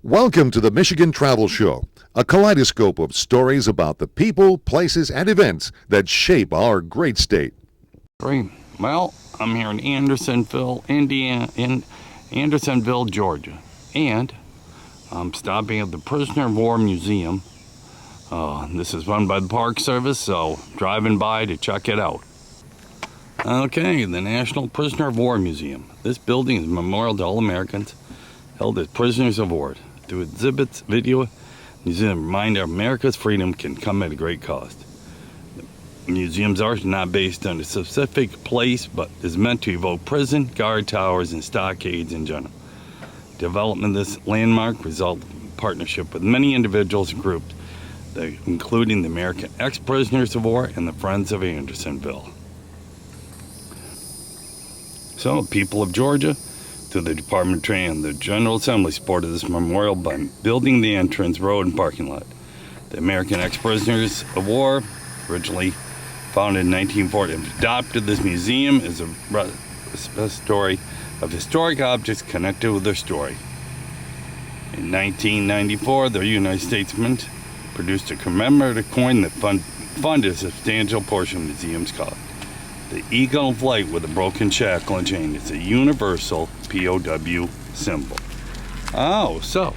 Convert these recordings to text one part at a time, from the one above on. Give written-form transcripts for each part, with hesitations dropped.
Welcome to the Michigan Travel Show, a kaleidoscope of stories about the people, places, and events that shape our great state. Great. Well, I'm here in Andersonville, Andersonville, Georgia, and I'm stopping at the Prisoner of War Museum. This is run by the Park Service, so driving by to check it out. Okay, the National Prisoner of War Museum. This building is a memorial to all Americans held as prisoners of war. Through exhibits, video, museum reminder America's freedom can come at a great cost. The museum's art is not based on a specific place, but is meant to evoke prison, guard towers, and stockades in general. Development of this landmark resulted in partnership with many individuals and groups, including the American ex-prisoners of war and the Friends of Andersonville. So, people of Georgia, through the Department of Training and the General Assembly, supported this memorial by building the entrance, road, and parking lot. The American ex-prisoners of war, originally founded in 1940, adopted this museum as a story of historic objects connected with their story. In 1994, the United States Mint produced a commemorative coin that funded a substantial portion of the museum's cost. The eagle of flight with a broken shackle and chain is a universal POW symbol. Oh, so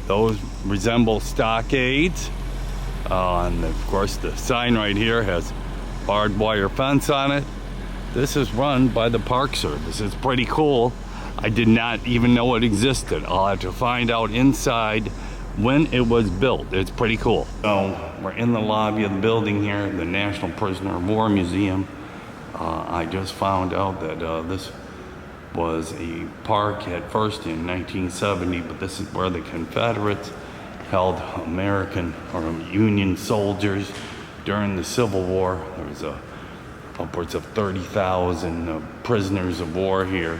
those resemble stockades. And of course, the sign right here has barbed wire fence on it. This is run by the Park Service. It's pretty cool. I did not even know it existed. I'll have to find out inside when it was built. It's pretty cool. So we're in the lobby of the building here, the National Prisoner of War Museum. I just found out that this was a park at first in 1970, but this is where the Confederates held American or Union soldiers during the Civil War. There was upwards of 30,000 prisoners of war here,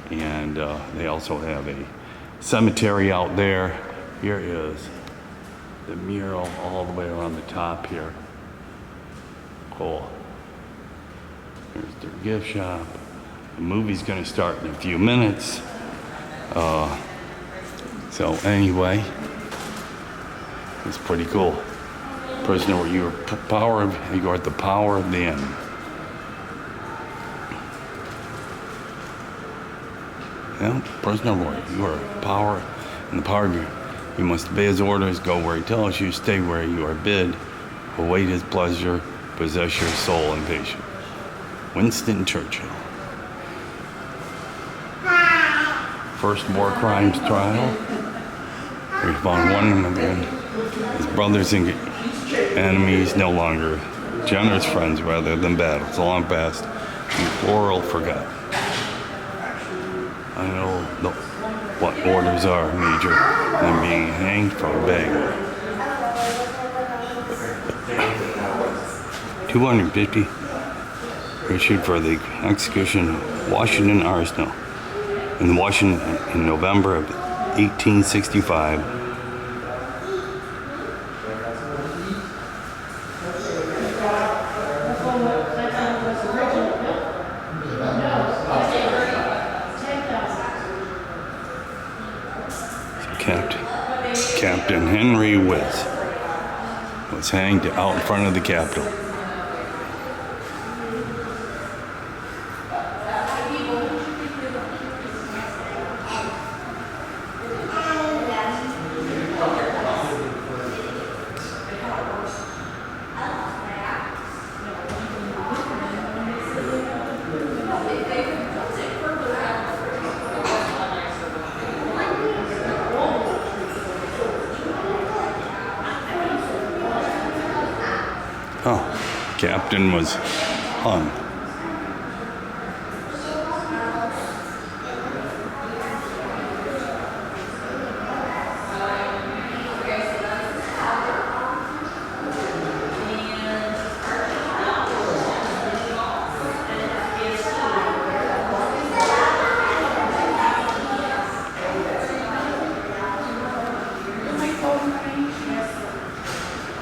and they also have a cemetery out there. Here is the mural all the way around the top here. Cool. Here's their gift shop. The movie's gonna start in a few minutes. So anyway, it's pretty cool. Prisoner, you are at the power of the end. Yeah, prisoner of war, you are power in the power of you. You must obey his orders, go where he tells you, stay where you are bid, await his pleasure, possess your soul and patience. Winston Churchill. First war crimes trial. We found one of his brothers and enemies, no longer generous friends rather than battles, long past and quarrel forgot. I know what orders are, Major, and being hanged for obeying. 250 issued for the execution of Washington Arsenal in Washington in November of 1865. Captain Henry Wiz was hanged out in front of the Capitol. Oh, Captain was hung.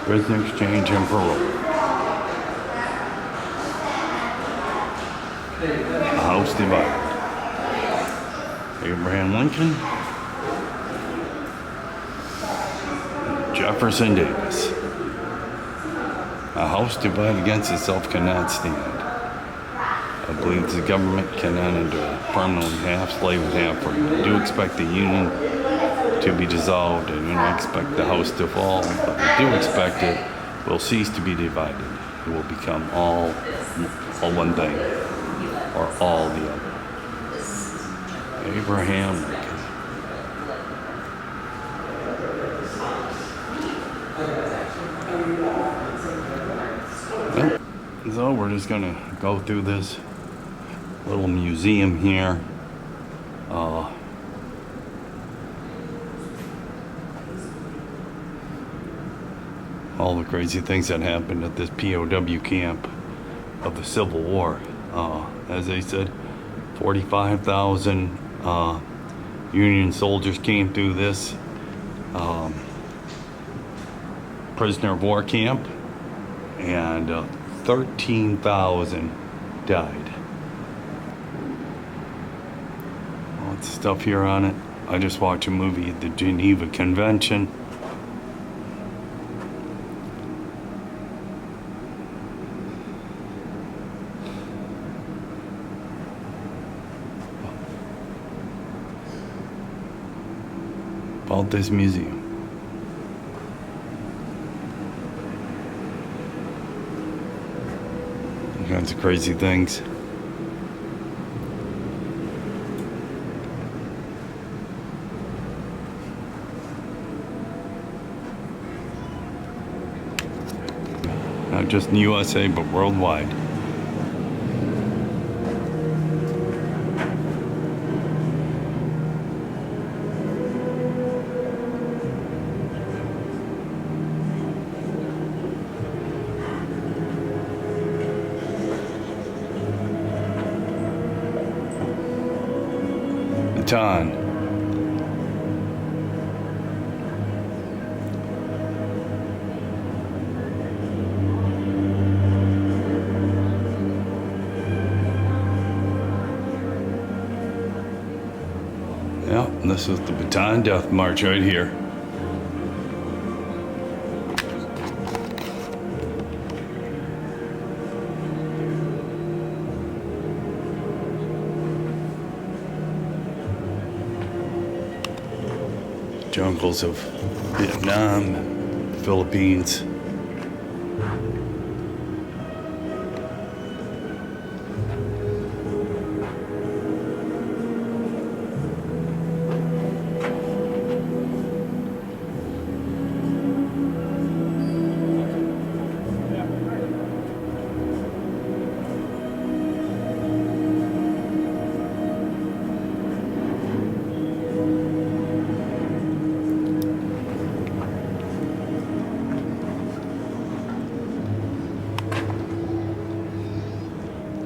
Prisoner exchange and parole. A house divided. Abraham Lincoln, Jefferson Davis. A house divided against itself cannot stand. I believe the government cannot endure permanently half slave and half free. I do expect the Union to be dissolved. I do not expect the house to fall, but I do expect it will cease to be divided. It will become all one thing, or all the other. Abraham Lincoln. Well, so we're just gonna go through this little museum here. All the crazy things that happened at this POW camp of the Civil War. As they said, 45,000 Union soldiers came through this prisoner of war camp, and 13,000 died. Lots of stuff here on it. I just watched a movie, The Geneva Convention. About this museum. All kinds of crazy things. Not just in the USA, but worldwide. Baton. Yeah, this is the Baton Death March right here. Jungles of Vietnam, Philippines.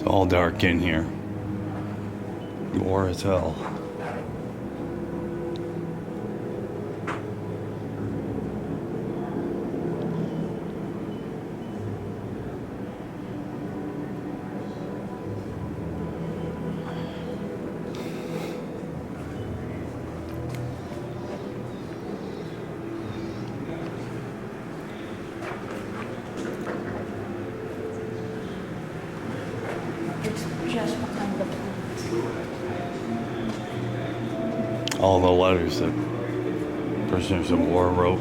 All dark in here. War as hell. Just behind the plant. All the letters that prisoners of war wrote.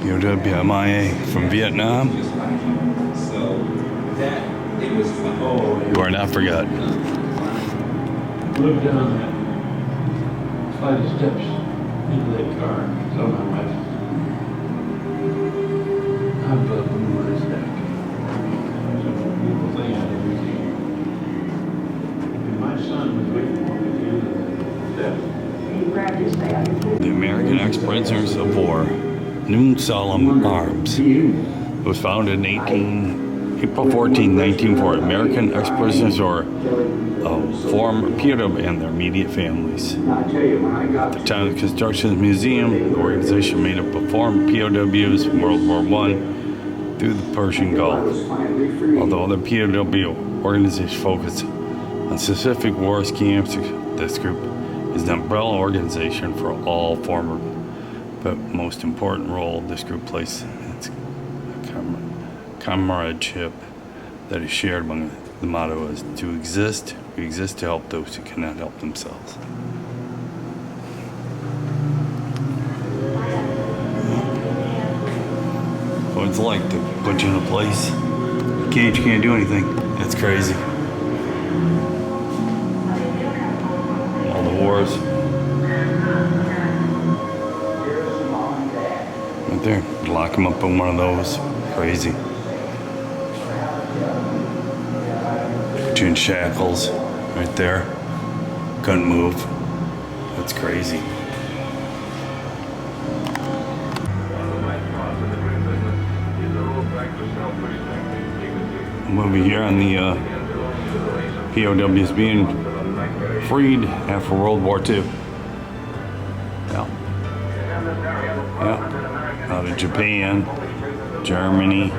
UWMIA from Vietnam. You are not forgotten. Look down that flight of steps into that car. So my wife, I put them on his deck. It's a beautiful thing I've ever seen. And my son was waiting for me at the end of the steps. He grabbed his bag. The American ex-prisoners of war, Noon Solemn Arms. It was founded in April 14, 1940. American ex-prisoners or former POW and their immediate families. At the time of the construction of the museum, the organization made up of former POWs from World War I through the Persian Gulf. Although other POW organizations focus on specific wars camps, this group is an umbrella organization for all former, but most important role this group plays its comradeship that is shared among the motto is to exist. We exist to help those who cannot help themselves. What it's like to put you in a place, cage can't do anything. It's crazy. All the wars. Right there, lock them up in one of those. Crazy. Put you in shackles, right there. Couldn't move. That's crazy. I'm over here on the POWs being freed after World War II. Yeah. Yeah. Out of Japan, Germany.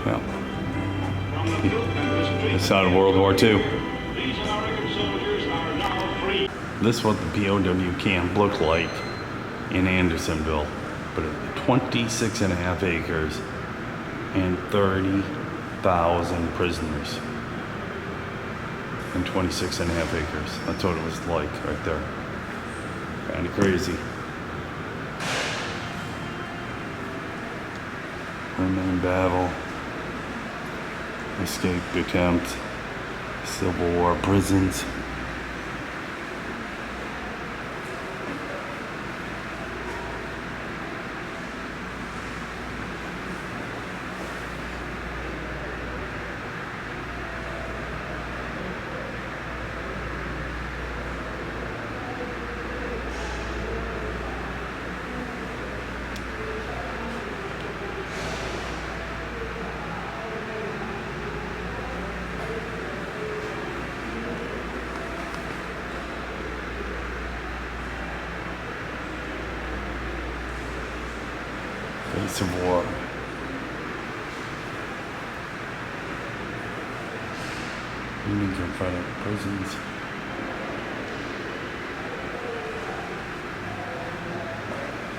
Yeah. It's out of World War II. This is what the POW camp looked like in Andersonville, but 26.5 acres and 30,000 prisoners and 26.5 acres. That's what it was like right there. Kind of crazy. Women in battle, escape attempt, Civil War prisons. Face of war. Union confronted prisons.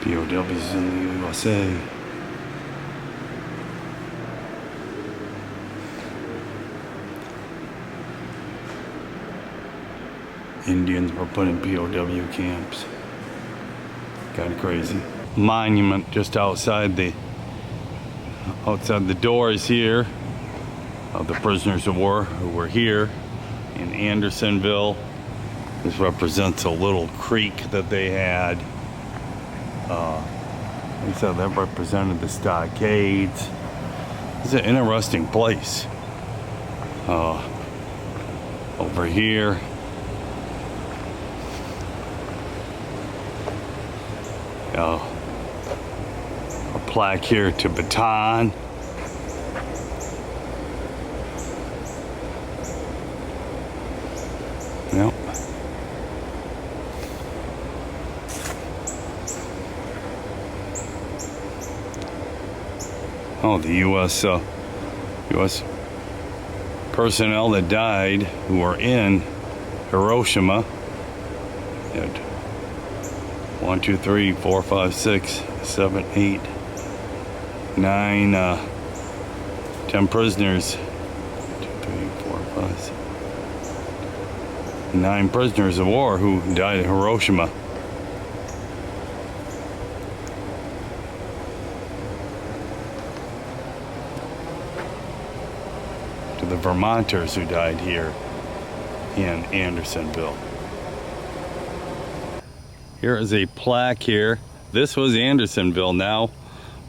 POWs in the USA. Indians were put in POW camps. Kind of crazy. Monument just outside the doors here of the prisoners of war who were here in Andersonville. This represents a little creek that they had. Like I said, that represented the stockades. It's an interesting place. Over here. A plaque here to Baton. Yep. Oh, the U.S. Personnel that died who were in Hiroshima. Had 1, 2, 3, 4, 5, 6, 7, 8, 9, 10 prisoners. 2, 3, 4, 5, 6. 9 prisoners of war who died in Hiroshima. To the Vermonters who died here in Andersonville. Here is a plaque here. This was Andersonville, now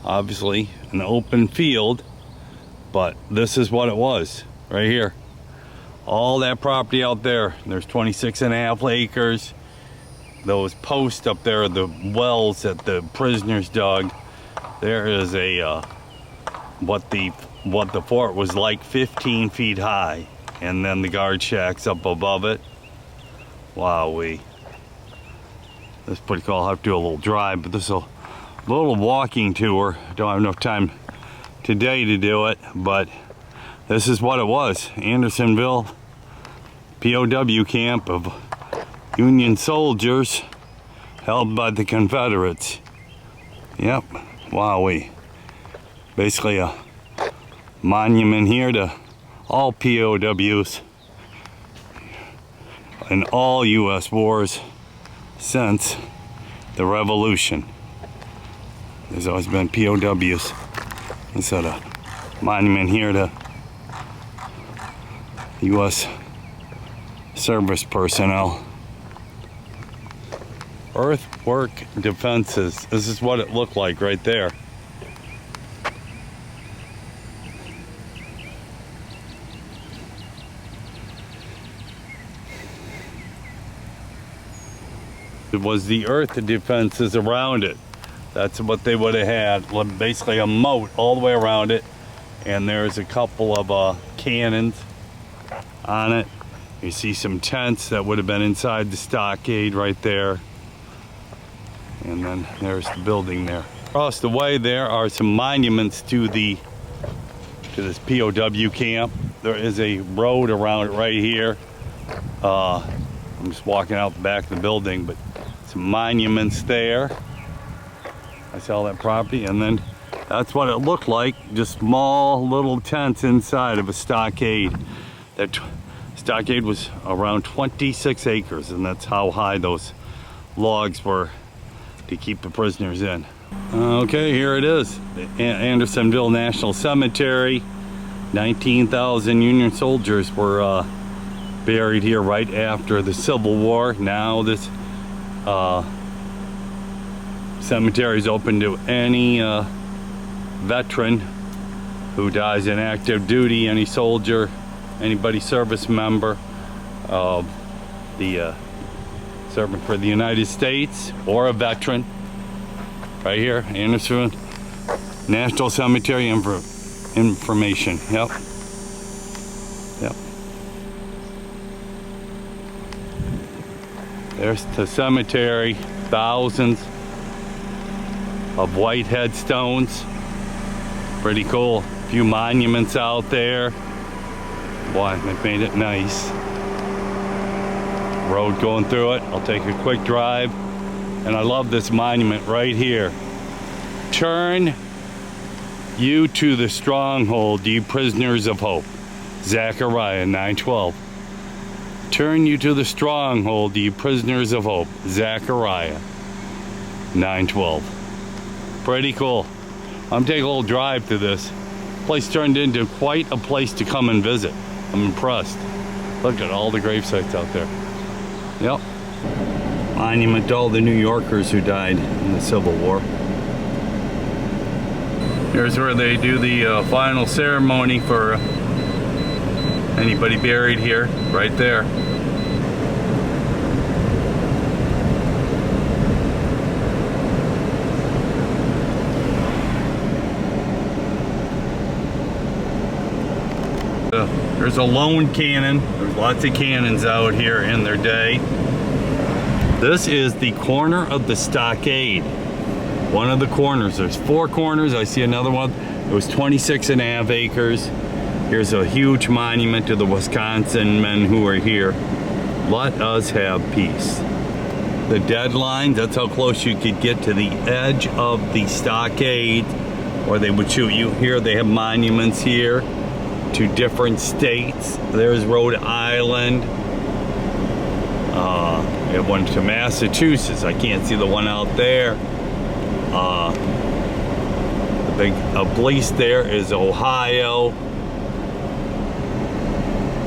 obviously an open field, but this is what it was right here. All that property out there, there's 26.5 acres. Those posts up there are the wells that the prisoners dug. There is a what the fort was like, 15 feet high, and then the guard shacks up above it. Wowee. This is pretty cool. I'll have to do a little drive, but this is a little walking tour. Don't have enough time today to do it, but this is what it was. Andersonville POW camp of Union soldiers held by the Confederates. Yep, wowee. Basically a monument here to all POWs in all U.S. wars since the Revolution. There's always been POWs. Instead of monument here to U.S. service personnel. Earthwork defenses. This is what it looked like right there. It was the earth defenses around it. That's what they would have had. Basically a moat all the way around it. And there's a couple of cannons on it. You see some tents that would have been inside the stockade right there. And then there's the building there. Across the way there are some monuments to this POW camp. There is a road around it right here. I'm just walking out the back of the building, but some monuments there. I saw that property, and then that's what it looked like, just small little tents inside of a stockade. That stockade was around 26 acres, and that's how high those logs were to keep the prisoners in. Okay, here it is, the Andersonville National Cemetery. 19,000 Union soldiers were buried here right after the Civil War. Now this cemetery is open to any veteran who dies in active duty, any soldier, anybody service member, serving for the United States, or a veteran. Right here, Andersonville National Cemetery information. Yep. Yep. There's the cemetery. Thousands of white headstones. Pretty cool. A few monuments out there. Boy, they made it nice. Road going through it. I'll take a quick drive. And I love this monument right here. Turn you to the stronghold, ye prisoners of hope. Zechariah 9:12. Turn you to the stronghold, ye prisoners of hope. Zechariah 9:12. Pretty cool. I'm taking a little drive through this. Place turned into quite a place to come and visit. I'm impressed. Look at all the grave sites out there. Yep. Monument to all the New Yorkers who died in the Civil War. Here's where they do the final ceremony for anybody buried here, right there. There's a lone cannon. There's lots of cannons out here in their day. This is the corner of the stockade. One of the corners. There's 4 corners. I see another one. It was 26.5 acres. Here's a huge monument to the Wisconsin men who are here. Let us have peace. The deadlines, that's how close you could get to the edge of the stockade, or they would shoot you. Here they have monuments here to different states. There's Rhode Island. It went to Massachusetts. I can't see the one out there. The big obelisk there is Ohio.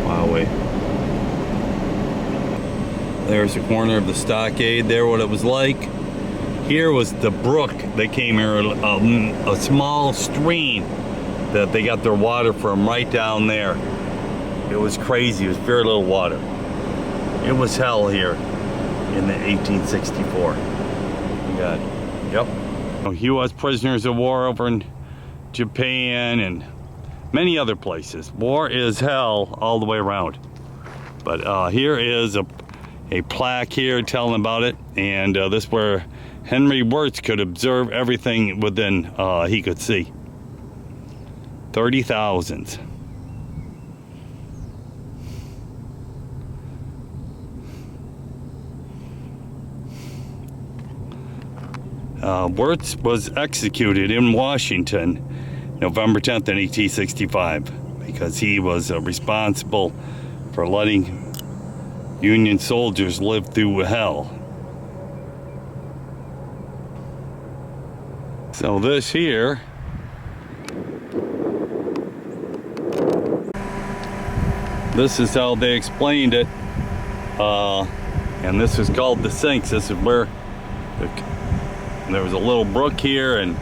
Wow, wait. There's the corner of the stockade there, what it was like. Here was the brook that came here, a small stream that they got their water from right down there. It was crazy. It was very little water. It was hell here in the 1864. God. Yep. U.S. prisoners of war over in Japan and many other places. War is hell all the way around. But here is a a plaque here telling about it, and this is where Henry Wirtz could observe everything within he could see. 30,000. Wirtz was executed in Washington November 10th in 1865 because he was responsible for letting Union soldiers live through hell. So this here this is how they explained it, and this is called the sinks. This is where there was a little brook here, and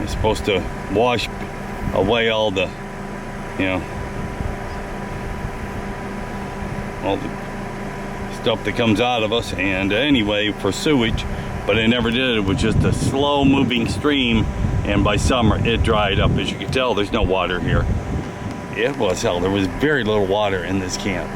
it's supposed to wash away all the, you know, all the stuff that comes out of us. And anyway, for sewage, but it never did. It was just a slow moving stream, and by summer it dried up. As you can tell, there's no water here. It was hell. There was very little water in this camp.